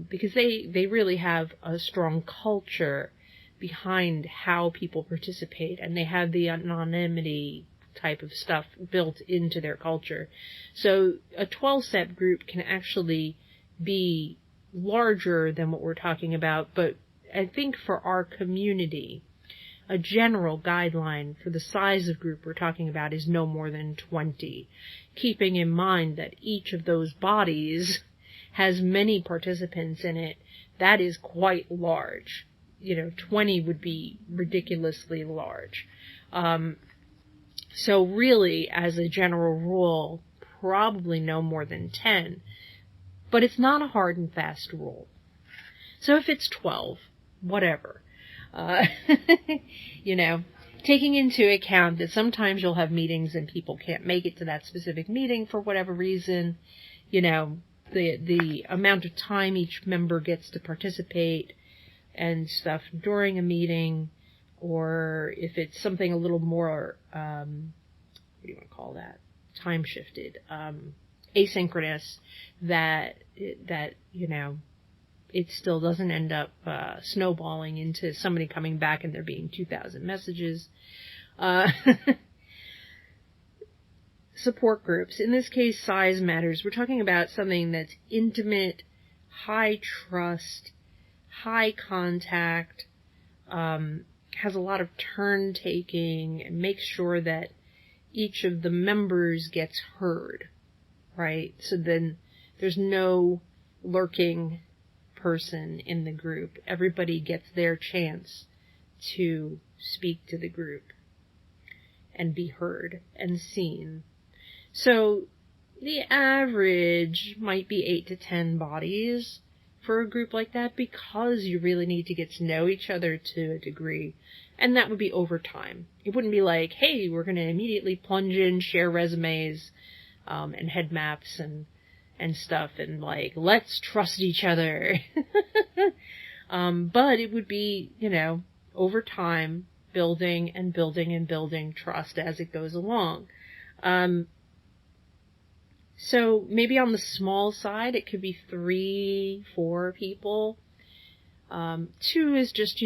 Speaker 1: because they really have a strong culture behind how people participate, and they have the anonymity type of stuff built into their culture. So a 12-step group can actually be larger than what we're talking about, but I think for our community, a general guideline for the size of group we're talking about is no more than 20, keeping in mind that each of those bodies has many participants in it. That is quite large. 20 would be ridiculously large. So really, as a general rule, probably no more than 10. But it's not a hard and fast rule. So if it's 12, whatever. Taking into account that sometimes you'll have meetings and people can't make it to that specific meeting for whatever reason, the amount of time each member gets to participate and stuff during a meeting, or if it's something a little more, what do you want to call that? Time shifted, asynchronous, that it still doesn't end up snowballing into somebody coming back and there being 2,000 messages. Support groups. In this case, size matters. We're talking about something that's intimate, high trust, high contact, has a lot of turn-taking, and makes sure that each of the members gets heard, right? So then there's no lurking person in the group. Everybody gets their chance to speak to the group and be heard and seen. So the average might be 8 to 10 bodies for a group like that, because you really need to get to know each other to a degree. And that would be over time. It wouldn't be like, hey, we're going to immediately plunge in, share resumes, and head maps and stuff, and like, let's trust each other. But it would be, over time, building and building and building trust as it goes along. So maybe on the small side, it could be 3, 4 people. 2 is just,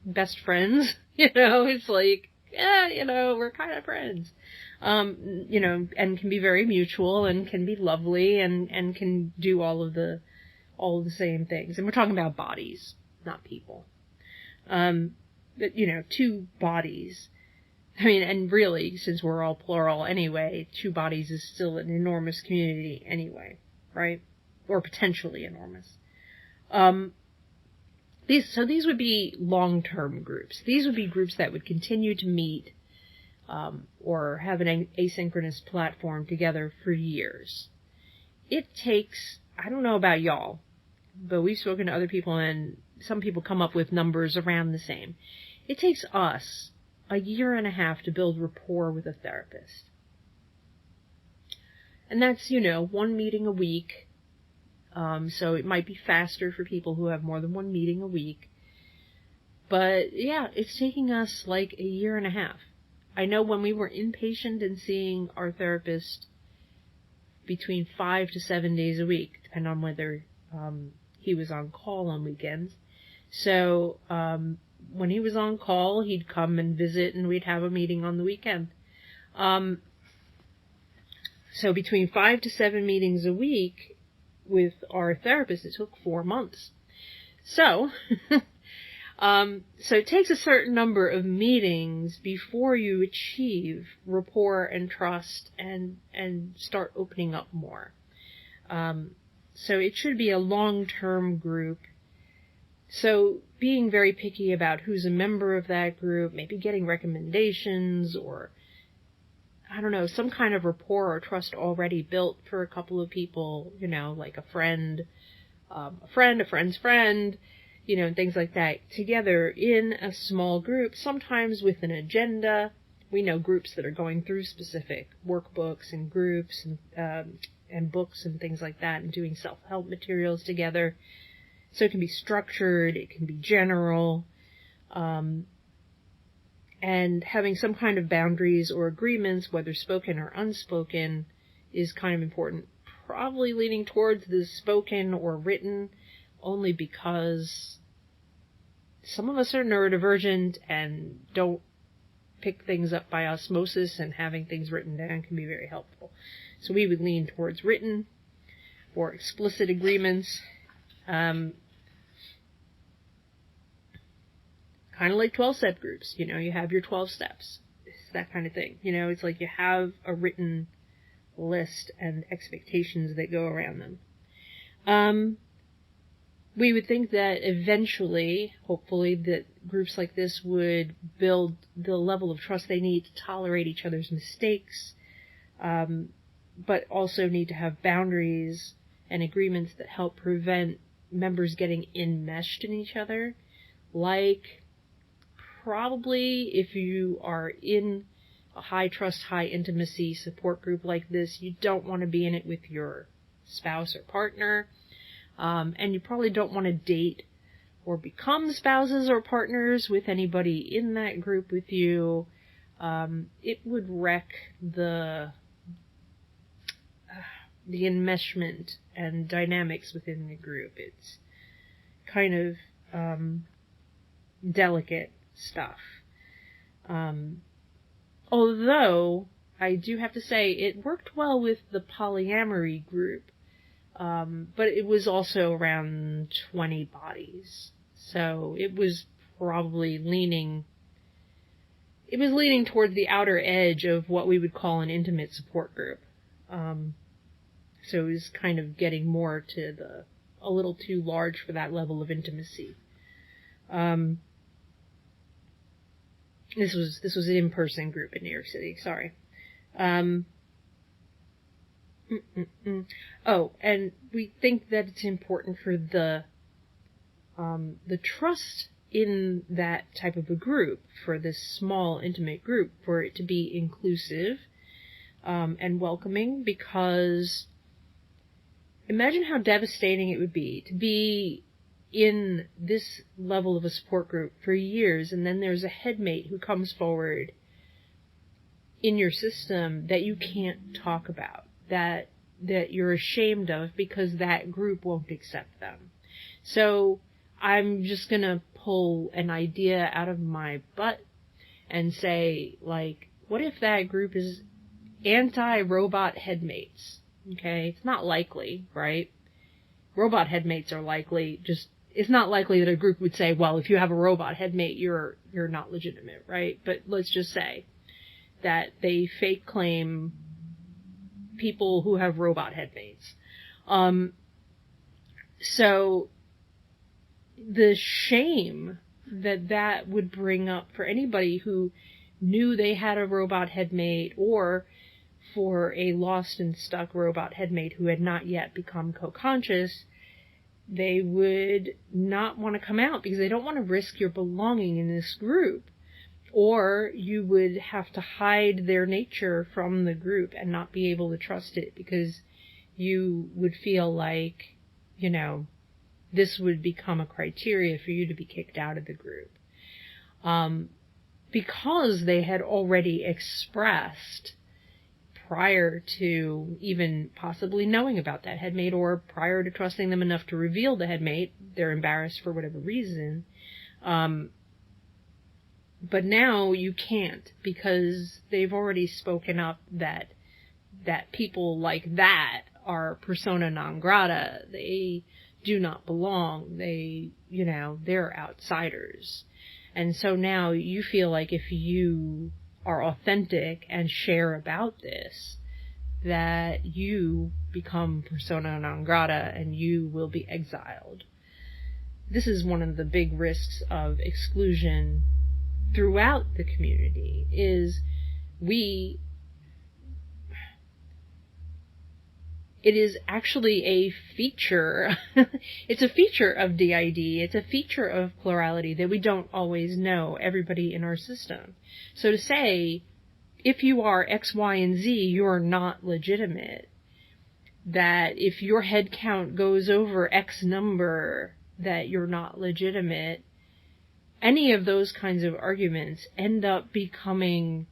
Speaker 1: best friends. It's like, we're kind of friends. And can be very mutual and can be lovely and can do all of the same things. And we're talking about bodies, not people. But, 2 bodies. I mean, and really, since we're all plural anyway, 2 bodies is still an enormous community anyway, right? Or potentially enormous. These would be long-term groups. These would be groups that would continue to meet, or have an asynchronous platform together for years. It takes, I don't know about y'all, but we've spoken to other people, and some people come up with numbers around the same. It takes us a year and a half to build rapport with a therapist. And that's, 1 meeting a week. So it might be faster for people who have more than 1 meeting a week. But yeah, it's taking us like a year and a half. I know when we were inpatient and seeing our therapist between 5 to 7 days a week, depending on whether he was on call on weekends. So when he was on call, he'd come and visit, and we'd have a meeting on the weekend. So between 5 to 7 meetings a week with our therapist, it took 4 months. So, so it takes a certain number of meetings before you achieve rapport and trust and start opening up more. So it should be a long-term group. So being very picky about who's a member of that group, maybe getting recommendations or, I don't know, some kind of rapport or trust already built for a couple of people, like a friend's friend, and things like that, together in a small group, sometimes with an agenda. We know groups that are going through specific workbooks and groups and books and things like that, and doing self-help materials together. So it can be structured, it can be general, and having some kind of boundaries or agreements, whether spoken or unspoken, is kind of important. Probably leaning towards the spoken or written, only because some of us are neurodivergent and don't pick things up by osmosis, and having things written down can be very helpful. So we would lean towards written or explicit agreements. Kind of like 12-step groups, you have your 12 steps. It's that kind of thing. It's like you have a written list and expectations that go around them. We would think that eventually, hopefully, that groups like this would build the level of trust they need to tolerate each other's mistakes, but also need to have boundaries and agreements that help prevent members getting enmeshed in each other. Like, probably if you are in a high trust, high intimacy support group like this, you don't want to be in it with your spouse or partner. And you probably don't want to date or become spouses or partners with anybody in that group with you. It would wreck the enmeshment and dynamics within the group. It's kind of delicate stuff. Although, I do have to say, it worked well with the polyamory group. But it was also around 20 bodies. So it was probably leaning towards the outer edge of what we would call an intimate support group. So it was kind of getting more to a little too large for that level of intimacy. This was an in-person group in New York City, sorry. Oh, and we think that it's important for the trust in that type of a group, for this small, intimate group, for it to be inclusive and welcoming, because imagine how devastating it would be to be in this level of a support group for years, and then there's a headmate who comes forward in your system that you can't talk about, that you're ashamed of because that group won't accept them. So I'm just going to pull an idea out of my butt and say, like, what if that group is anti-robot headmates? Okay, it's not likely, right? Robot headmates are likely, it's not likely that a group would say, well, if you have a robot headmate, you're not legitimate, right? But let's just say that they fake claim people who have robot headmates. So the shame that would bring up for anybody who knew they had a robot headmate, or for a lost and stuck robot headmate who had not yet become co-conscious, they would not want to come out because they don't want to risk your belonging in this group. Or you would have to hide their nature from the group and not be able to trust it because you would feel like, this would become a criteria for you to be kicked out of the group. Because they had already expressed, prior to even possibly knowing about that headmate, or prior to trusting them enough to reveal the headmate, they're embarrassed for whatever reason. But now you can't, because they've already spoken up that people like that are persona non grata. They do not belong. They're outsiders. And so now you feel like if you are authentic and share about this, that you become persona non grata and you will be exiled. This is one of the big risks of exclusion throughout the community, is it is actually a feature, it's a feature of DID, it's a feature of plurality that we don't always know everybody in our system. So to say, if you are X, Y, and Z, you're not legitimate, that if your head count goes over X number, that you're not legitimate, any of those kinds of arguments end up becoming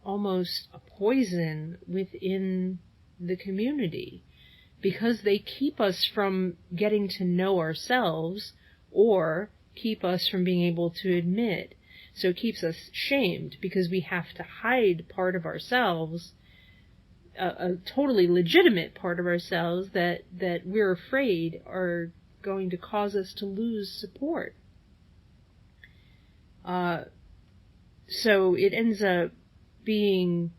Speaker 1: almost a poison within the community, because they keep us from getting to know ourselves or keep us from being able to admit. So it keeps us shamed because we have to hide part of ourselves, a totally legitimate part of ourselves that we're afraid are going to cause us to lose support. So it ends up being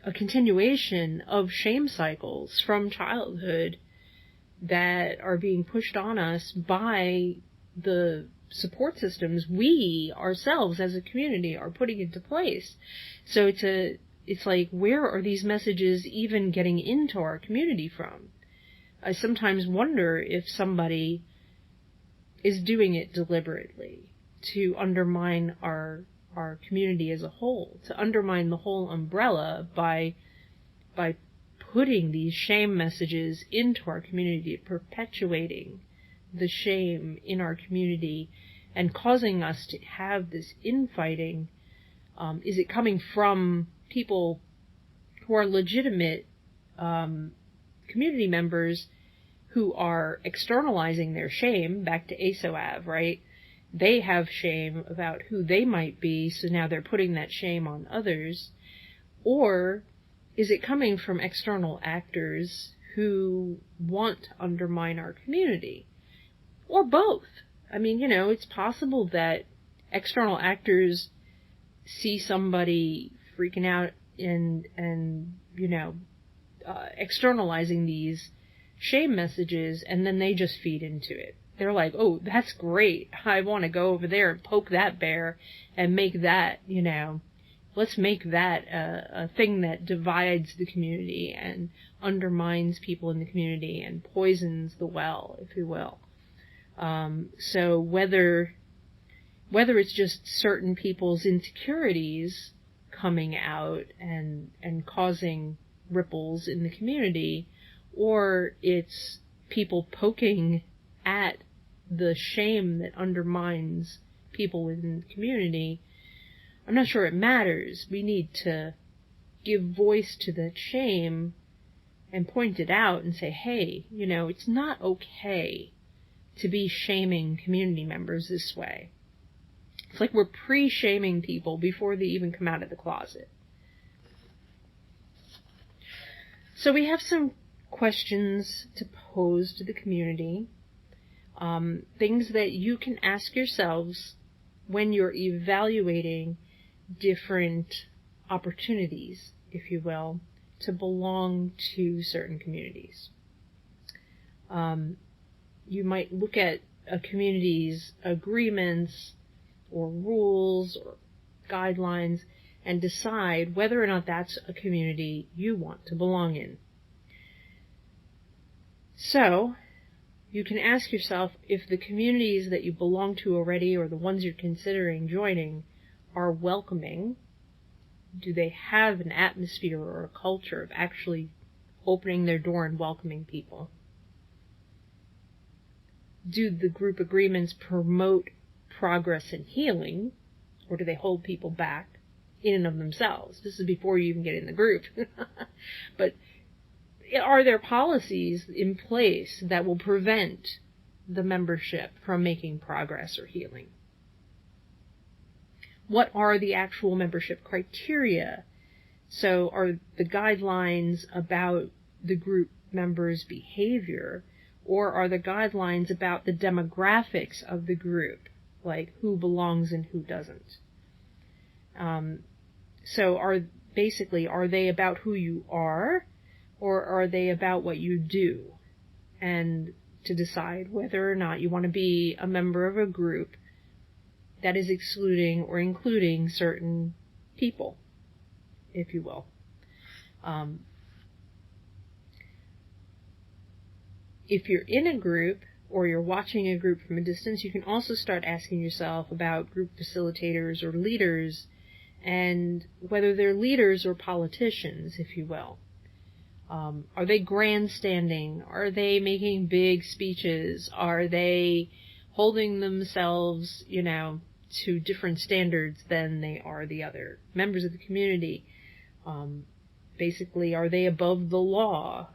Speaker 1: a continuation of shame cycles from childhood that are being pushed on us by the support systems we ourselves as a community are putting into place. So it's like, where are these messages even getting into our community from? I sometimes wonder if somebody is doing it deliberately to undermine our community as a whole, to undermine the whole umbrella by putting these shame messages into our community, perpetuating the shame in our community and causing us to have this infighting. Is it coming from people who are legitimate community members who are externalizing their shame back to ASOAV, right? They have shame about who they might be, so now they're putting that shame on others. Or is it coming from external actors who want to undermine our community? Or both. I mean, it's possible that external actors see somebody freaking out and externalizing these shame messages, and then they just feed into it. They're like, oh, that's great. I want to go over there and poke that bear and make that, let's make that a thing that divides the community and undermines people in the community and poisons the well, if you will. So whether it's just certain people's insecurities coming out and causing ripples in the community, or it's people poking at the shame that undermines people within the community, I'm not sure it matters. We need to give voice to that shame and point it out and say, hey, it's not okay to be shaming community members this way. It's like we're pre-shaming people before they even come out of the closet. So we have some questions to pose to the community. Things that you can ask yourselves when you're evaluating different opportunities, if you will, to belong to certain communities. You might look at a community's agreements or rules or guidelines and decide whether or not that's a community you want to belong in. So, you can ask yourself if the communities that you belong to already or the ones you're considering joining are welcoming. Do they have an atmosphere or a culture of actually opening their door and welcoming people? Do the group agreements promote progress and healing, or do they hold people back in and of themselves? This is before you even get in the group. But are there policies in place that will prevent the membership from making progress or healing? What are the actual membership criteria So are the guidelines about the group members' behavior, or are the guidelines about the demographics of the group, like who belongs and who doesn't? So are they about who you are, or are they about what you do? And to decide whether or not you want to be a member of a group that is excluding or including certain people, if you will. If you're in a group or you're watching a group from a distance, you can also start asking yourself about group facilitators or leaders, and whether they're leaders or politicians, if you will. Are they grandstanding? Are they making big speeches? Are they holding themselves, to different standards than they are the other members of the community? Basically, are they above the law?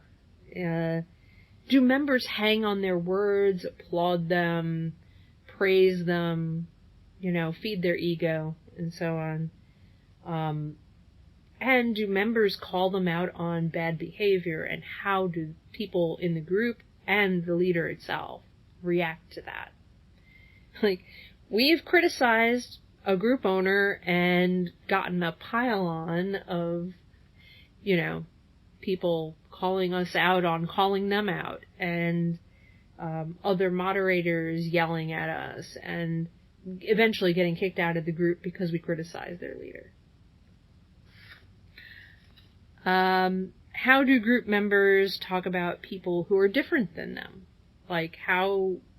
Speaker 1: Do members hang on their words, applaud them, praise them, feed their ego, and so on? And do members call them out on bad behavior, and how do people in the group and the leader itself react to that? Like, we've criticized a group owner and gotten a pile-on of, people calling us out on calling them out, and other moderators yelling at us, and eventually getting kicked out of the group because we criticized their leader. How do group members talk about people who are different than them? Like,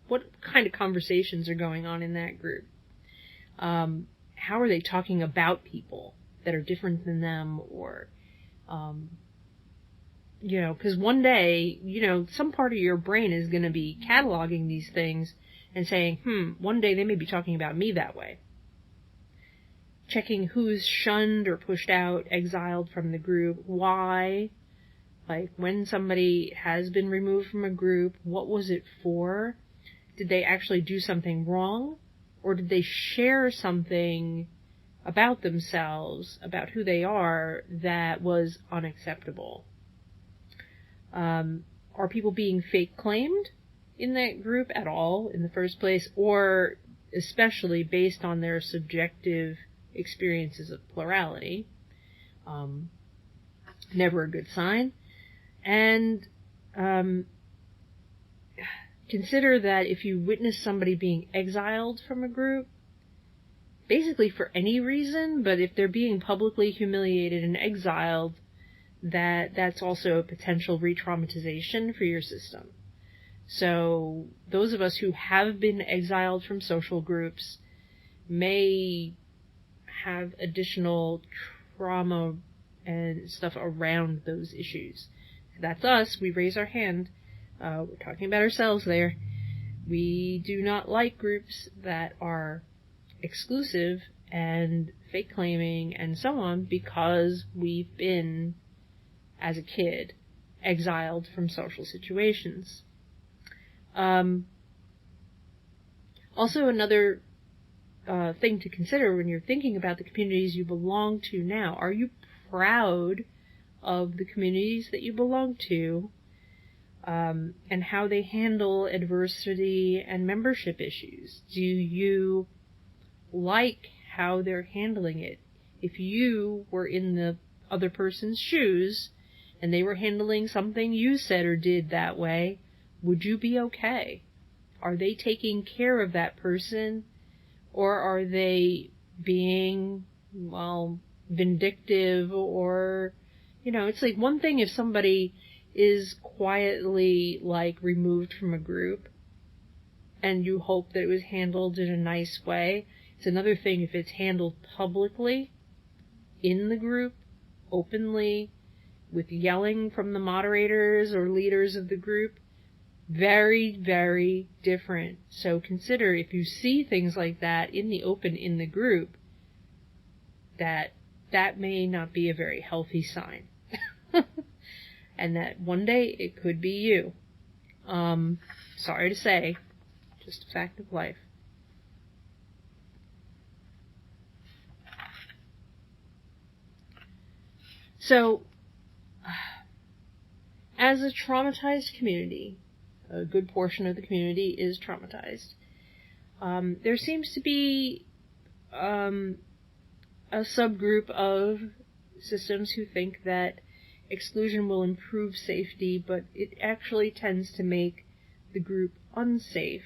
Speaker 1: what kind of conversations are going on in that group? How are they talking about people that are different than them, or, because one day, some part of your brain is going to be cataloging these things and saying, one day they may be talking about me that way. Checking who's shunned or pushed out, exiled from the group, why. Like, when somebody has been removed from a group, what was it for? Did they actually do something wrong? Or did they share something about themselves, about who they are, that was unacceptable? Are people being fake claimed in that group at all in the first place, or especially based on their subjective experiences of plurality? Never a good sign. And consider that if you witness somebody being exiled from a group, basically for any reason, but if they're being publicly humiliated and exiled, that's also a potential retraumatization for your system. So those of us who have been exiled from social groups may have additional trauma and stuff around those issues. That's us. We raise our hand. We're talking about ourselves there. We do not like groups that are exclusive and fake claiming and so on, because we've been, as a kid, exiled from social situations. Also, another thing to consider when you're thinking about the communities you belong to now: are you proud of the communities that you belong to, and how they handle adversity and membership issues? Do you like how they're handling it? If you were in the other person's shoes and they were handling something you said or did that way, would you be okay? Are they taking care of that person, or are they being, vindictive? Or, it's like one thing if somebody is quietly, removed from a group and you hope that it was handled in a nice way. It's another thing if it's handled publicly, in the group, openly, with yelling from the moderators or leaders of the group. Very, very different. So consider, if you see things like that in the open in the group, that may not be a very healthy sign. And that one day it could be you. Sorry to say, just a fact of life. So, as a traumatized community, a good portion of the community is traumatized. There seems to be a subgroup of systems who think that exclusion will improve safety, but it actually tends to make the group unsafe.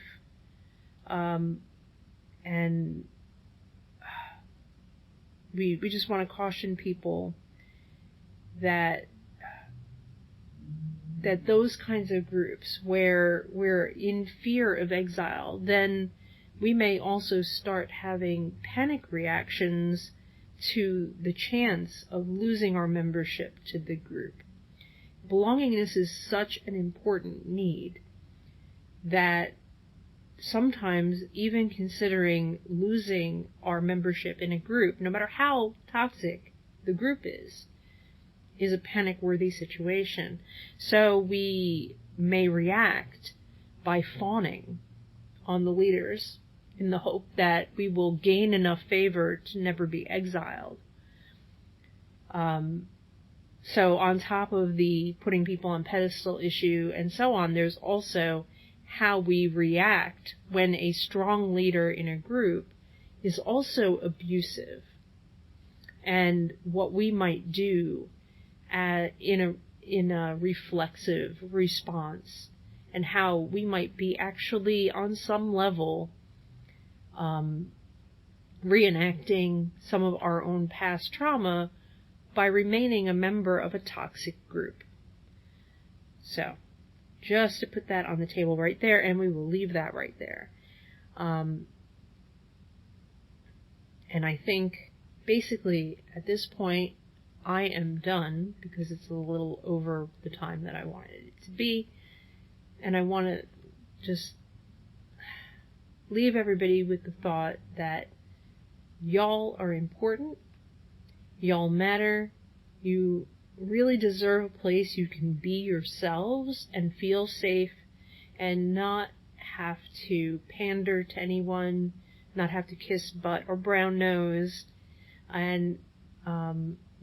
Speaker 1: And we just want to caution people that those kinds of groups where we're in fear of exile, then we may also start having panic reactions to the chance of losing our membership to the group. Belongingness is such an important need that sometimes even considering losing our membership in a group, no matter how toxic the group is a panic-worthy situation. So we may react by fawning on the leaders in the hope that we will gain enough favor to never be exiled. So on top of the putting people on pedestal issue and so on, there's also how we react when a strong leader in a group is also abusive, and what we might do in a reflexive response, and how we might be actually on some level reenacting some of our own past trauma by remaining a member of a toxic group. So, just to put that on the table right there, and we will leave that right there. And I think, basically, at this point, I am done, because it's a little over the time that I wanted it to be, and I want to just leave everybody with the thought that y'all are important, y'all matter, you really deserve a place you can be yourselves and feel safe and not have to pander to anyone, not have to kiss butt or brown nose, and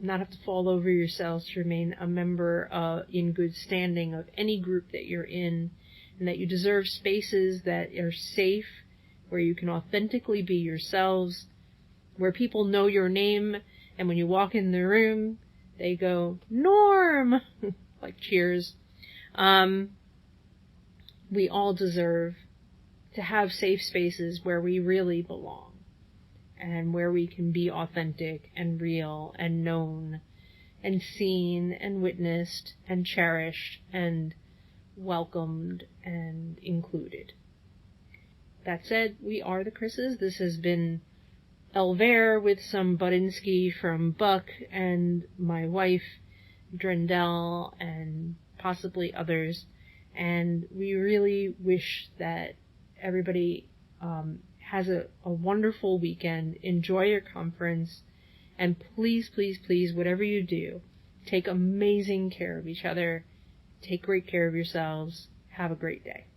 Speaker 1: not have to fall over yourselves to remain a member in good standing of any group that you're in, and that you deserve spaces that are safe, where you can authentically be yourselves, where people know your name, and when you walk in the room, they go, Norm! Like cheers. We all deserve to have safe spaces where we really belong, and where we can be authentic and real and known and seen and witnessed and cherished and welcomed and included. That said, we are the Crisses. This has been Elvire with some Budinsky from Buck and my wife, Drendel, and possibly others. And we really wish that everybody has a wonderful weekend. Enjoy your conference. And please, please, please, whatever you do, take amazing care of each other. Take great care of yourselves. Have a great day.